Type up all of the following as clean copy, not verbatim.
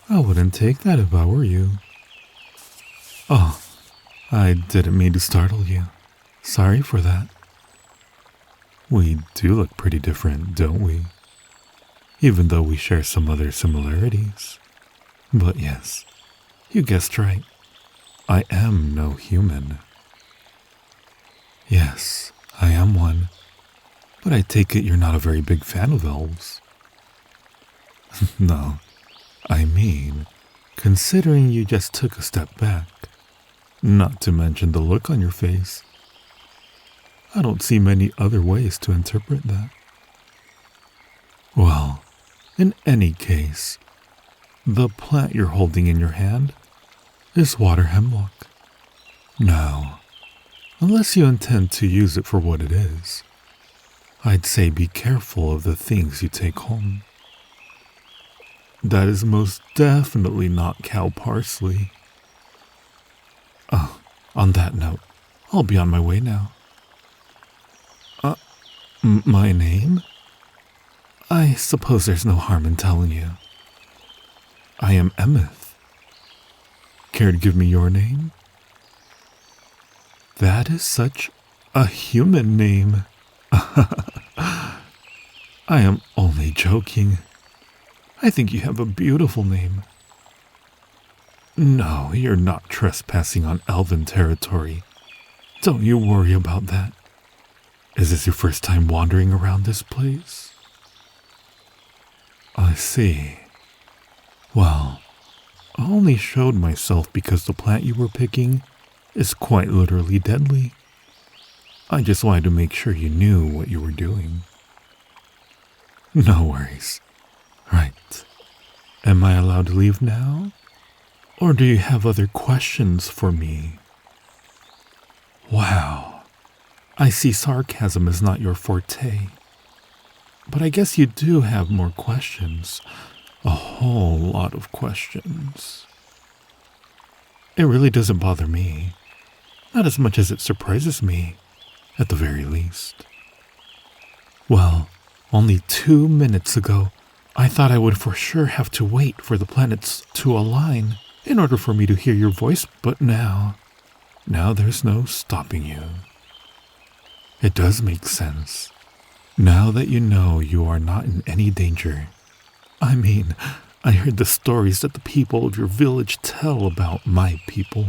I wouldn't take that if I were you. Oh, I didn't mean to startle you. Sorry for that. We do look pretty different, don't we? Even though we share some other similarities. But yes, you guessed right. I am no human. Yes, I am one. But I take it you're not a very big fan of elves. No, I mean, considering you just took a step back, not to mention the look on your face, I don't see many other ways to interpret that. Well, in any case, the plant you're holding in your hand is water hemlock. Now, unless you intend to use it for what it is, I'd say be careful of the things you take home. That is most definitely not cow parsley. Oh, on that note, I'll be on my way now. My name? I suppose there's no harm in telling you. I am Emeth. Care to give me your name? That is such a human name. I am only joking. I think you have a beautiful name. No, you're not trespassing on elven territory. Don't you worry about that. Is this your first time wandering around this place? I see. Well, I only showed myself because the plant you were picking is quite literally deadly. I just wanted to make sure you knew what you were doing. No worries. Right. Am I allowed to leave now? Or do you have other questions for me? Wow. I see sarcasm is not your forte. But I guess you do have more questions. A whole lot of questions. It really doesn't bother me. Not as much as it surprises me, at the very least. Well, only 2 minutes ago, I thought I would for sure have to wait for the planets to align in order for me to hear your voice, but now there's no stopping you. It does make sense. Now that you know you are not in any danger. I mean, I heard the stories that the people of your village tell about my people.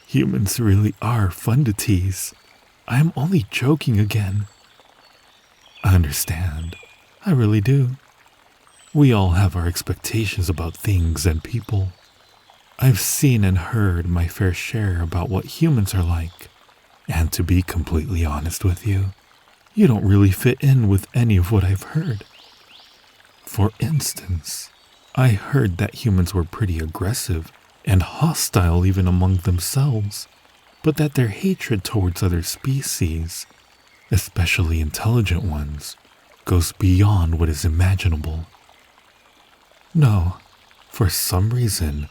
Humans really are fun to tease. I am only joking again. I understand. I really do. We all have our expectations about things and people. I've seen and heard my fair share about what humans are like. And to be completely honest with you, you don't really fit in with any of what I've heard. For instance, I heard that humans were pretty aggressive and hostile even among themselves, but that their hatred towards other species, especially intelligent ones, goes beyond what is imaginable. No, for some reason,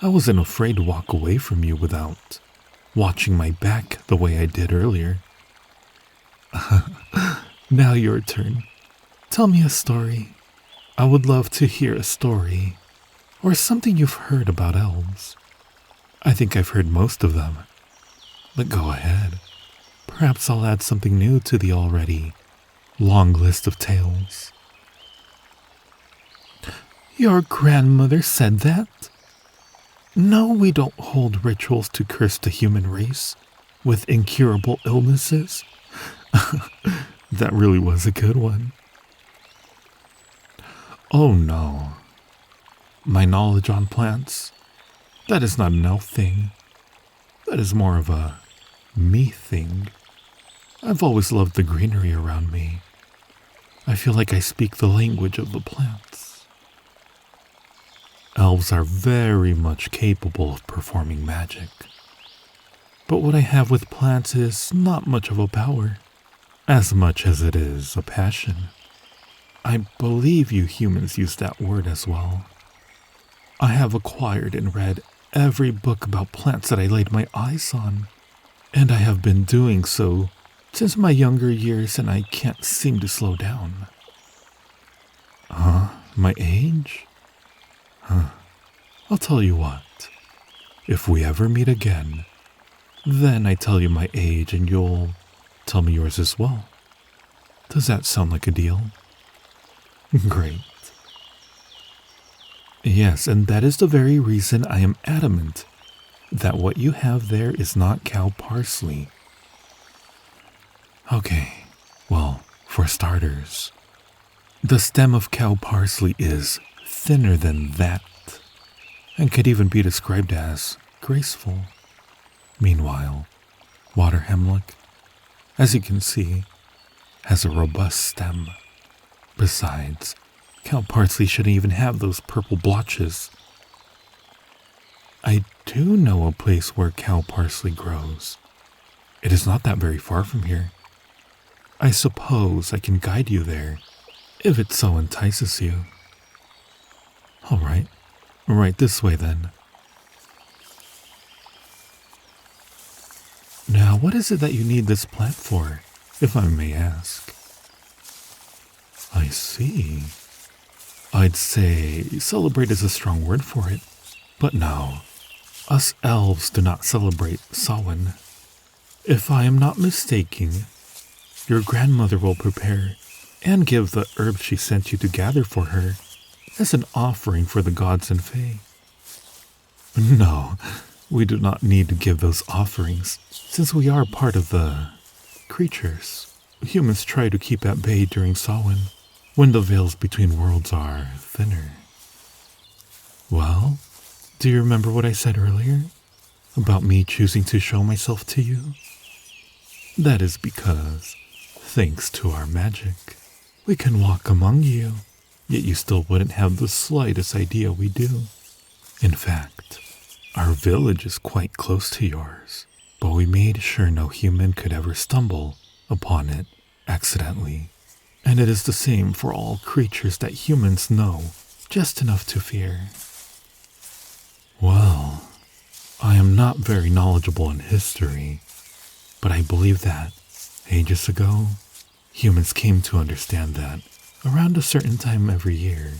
I wasn't afraid to walk away from you without watching my back the way I did earlier. Now your turn. Tell me a story. I would love to hear a story, or something you've heard about elves. I think I've heard most of them, but go ahead. Perhaps I'll add something new to the already long list of tales. Your grandmother said that? No, we don't hold rituals to curse the human race with incurable illnesses. That really was a good one. Oh no. My knowledge on plants, that is not an elf thing. That is more of a me thing. I've always loved the greenery around me. I feel like I speak the language of the plants. Elves are very much capable of performing magic. But what I have with plants is not much of a power, as much as it is a passion. I believe you humans use that word as well. I have acquired and read every book about plants that I laid my eyes on, and I have been doing so since my younger years, and I can't seem to slow down. My age? I'll tell you what. If we ever meet again, then I tell you my age and you'll tell me yours as well. Does that sound like a deal? Great. Yes, and that is the very reason I am adamant that what you have there is not cow parsley. Okay, well, for starters, the stem of cow parsley is thinner than that, and could even be described as graceful. Meanwhile, water hemlock, as you can see, has a robust stem. Besides, cow parsley shouldn't even have those purple blotches. I do know a place where cow parsley grows. It is not that very far from here. I suppose I can guide you there, if it so entices you. All right, right this way then. Now, what is it that you need this plant for, if I may ask? I see. I'd say celebrate is a strong word for it, but no. Us elves do not celebrate Samhain. If I am not mistaken, your grandmother will prepare and give the herbs she sent you to gather for her as an offering for the gods and fae. No, we do not need to give those offerings, since we are part of the creatures humans try to keep at bay during Samhain, when the veils between worlds are thinner. Well, do you remember what I said earlier about me choosing to show myself to you? That is because, thanks to our magic, we can walk among you, yet you still wouldn't have the slightest idea we do. In fact, our village is quite close to yours, but we made sure no human could ever stumble upon it accidentally. And it is the same for all creatures that humans know just enough to fear. Well, I am not very knowledgeable in history, but I believe that, ages ago, humans came to understand that around a certain time every year,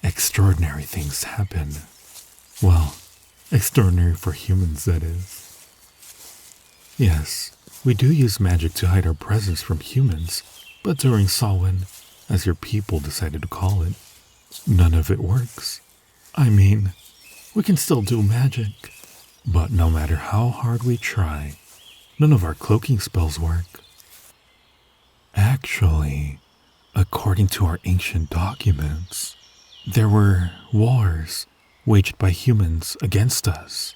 extraordinary things happen. Well, extraordinary for humans, that is. Yes, we do use magic to hide our presence from humans, but during Samhain, as your people decided to call it, none of it works. I mean, we can still do magic, but no matter how hard we try, none of our cloaking spells work. Actually, according to our ancient documents, there were wars waged by humans against us,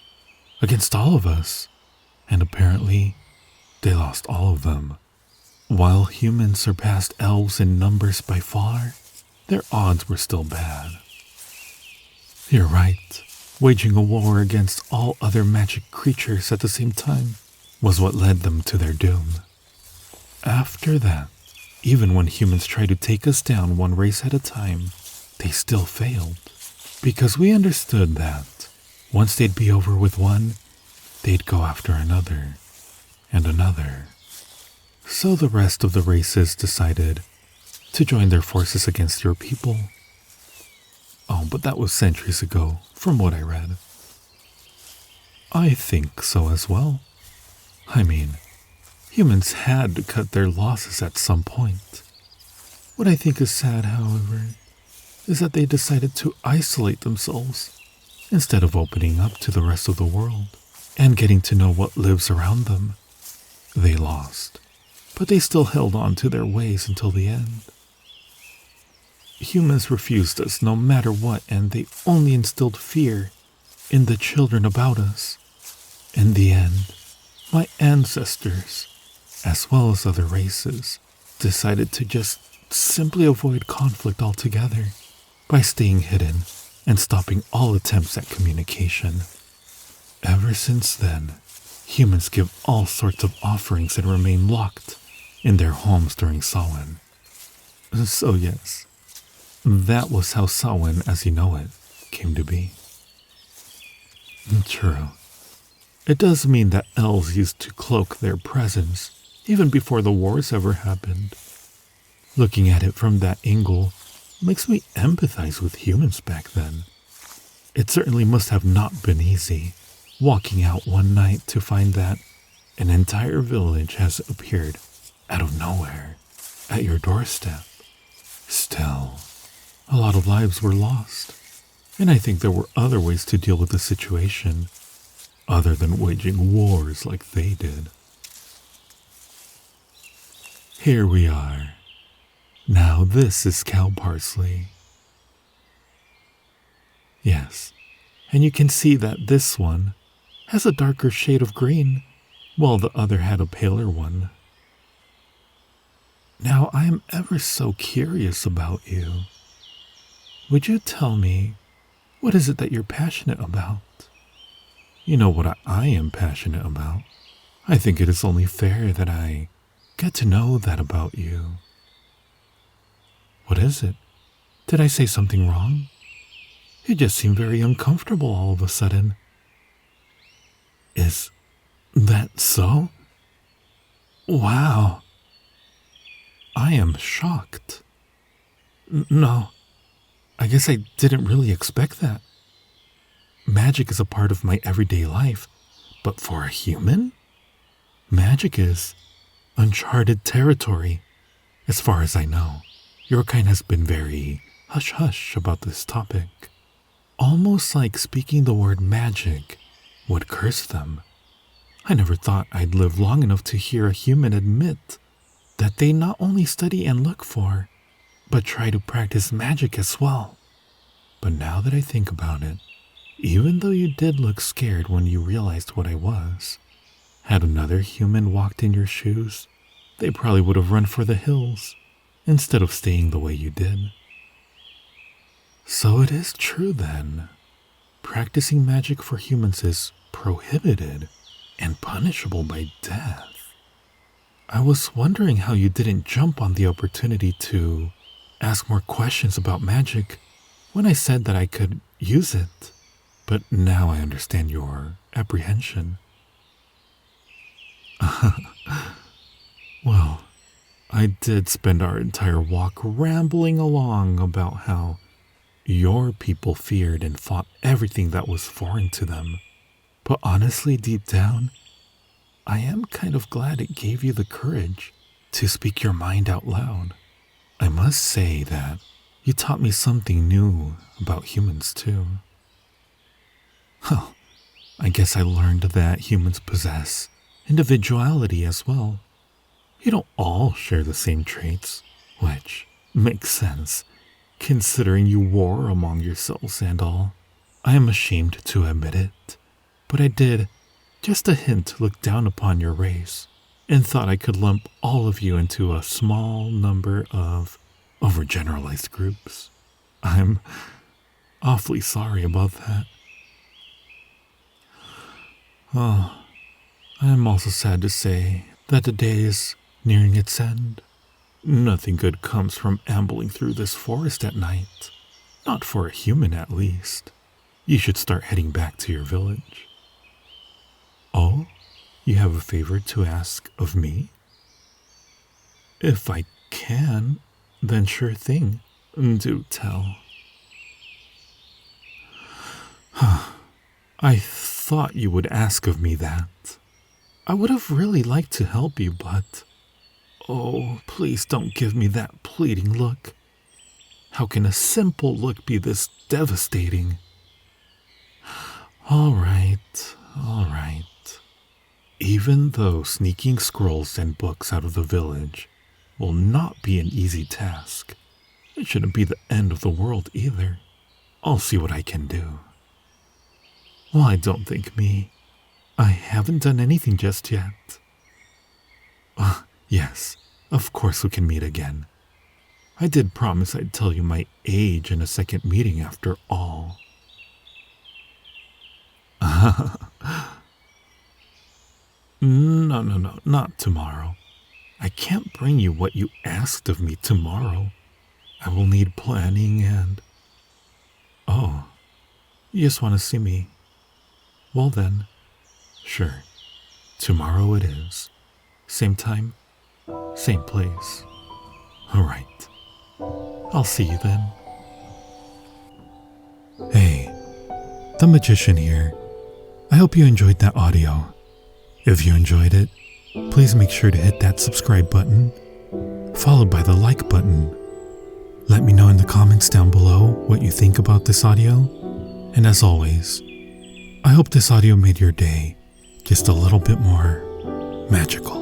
against all of us, and apparently they lost all of them. While humans surpassed elves in numbers by far, their odds were still bad. You're right, waging a war against all other magic creatures at the same time was what led them to their doom. After that, even when humans tried to take us down one race at a time, they still failed, because we understood that once they'd be over with one, they'd go after another, and another. So the rest of the races decided to join their forces against your people. Oh, but that was centuries ago, from what I read. I think so as well. I mean, humans had to cut their losses at some point. What I think is sad, however, is that they decided to isolate themselves instead of opening up to the rest of the world and getting to know what lives around them. They lost, but they still held on to their ways until the end. Humans refused us no matter what, and they only instilled fear in the children about us. In the end, my ancestors, as well as other races, decided to just simply avoid conflict altogether by staying hidden and stopping all attempts at communication. Ever since then, humans give all sorts of offerings and remain locked in their homes during Samhain. So yes, that was how Samhain, as you know it, came to be. True. It does mean that elves used to cloak their presence even before the wars ever happened. Looking at it from that angle, makes me empathize with humans back then. It certainly must have not been easy, walking out one night to find that an entire village has appeared out of nowhere at your doorstep. Still, a lot of lives were lost, and I think there were other ways to deal with the situation, other than waging wars like they did. Here we are. Now this is cow parsley. Yes, and you can see that this one has a darker shade of green, while the other had a paler one. Now I am ever so curious about you. Would you tell me, what is it that you're passionate about? You know what I am passionate about. I think it is only fair that I get to know that about you. What is it? Did I say something wrong? You just seem very uncomfortable all of a sudden. Is that so? Wow. I am shocked. No, I guess I didn't really expect that. Magic is a part of my everyday life, but for a human? Magic is uncharted territory, as far as I know. Your kind has been very hush-hush about this topic. Almost like speaking the word magic would curse them. I never thought I'd live long enough to hear a human admit that they not only study and look for, but try to practice magic as well. But now that I think about it, even though you did look scared when you realized what I was, had another human walked in your shoes, they probably would have run for the hills instead of staying the way you did. So it is true then. Practicing magic for humans is prohibited and punishable by death. I was wondering how you didn't jump on the opportunity to ask more questions about magic when I said that I could use it, but now I understand your apprehension. Well, I did spend our entire walk rambling along about how your people feared and fought everything that was foreign to them. But honestly, deep down, I am kind of glad it gave you the courage to speak your mind out loud. I must say that you taught me something new about humans too. Well, I guess I learned that humans possess individuality as well. You don't all share the same traits, which makes sense, considering you war among yourselves and all. I am ashamed to admit it, but I did, just a hint, look down upon your race, and thought I could lump all of you into a small number of overgeneralized groups. I'm awfully sorry about that. Oh, I am also sad to say that the day is nearing its end. Nothing good comes from ambling through this forest at night. Not for a human, at least. You should start heading back to your village. Oh, you have a favor to ask of me? If I can, then sure thing. Do tell. I thought you would ask of me that. I would have really liked to help you, but... Oh, please don't give me that pleading look. How can a simple look be this devastating? All right. Even though sneaking scrolls and books out of the village will not be an easy task, it shouldn't be the end of the world either. I'll see what I can do. Why, don't think me. I haven't done anything just yet. Yes, of course we can meet again. I did promise I'd tell you my age in a second meeting after all. No, not tomorrow. I can't bring you what you asked of me tomorrow. I will need planning and... Oh, you just want to see me? Well then, sure. Tomorrow it is. Same time, same place. All right. I'll see you then. Hey, the magician here. I hope you enjoyed that audio. If you enjoyed it, please make sure to hit that subscribe button, followed by the like button. Let me know in the comments down below what you think about this audio. And as always, I hope this audio made your day just a little bit more magical.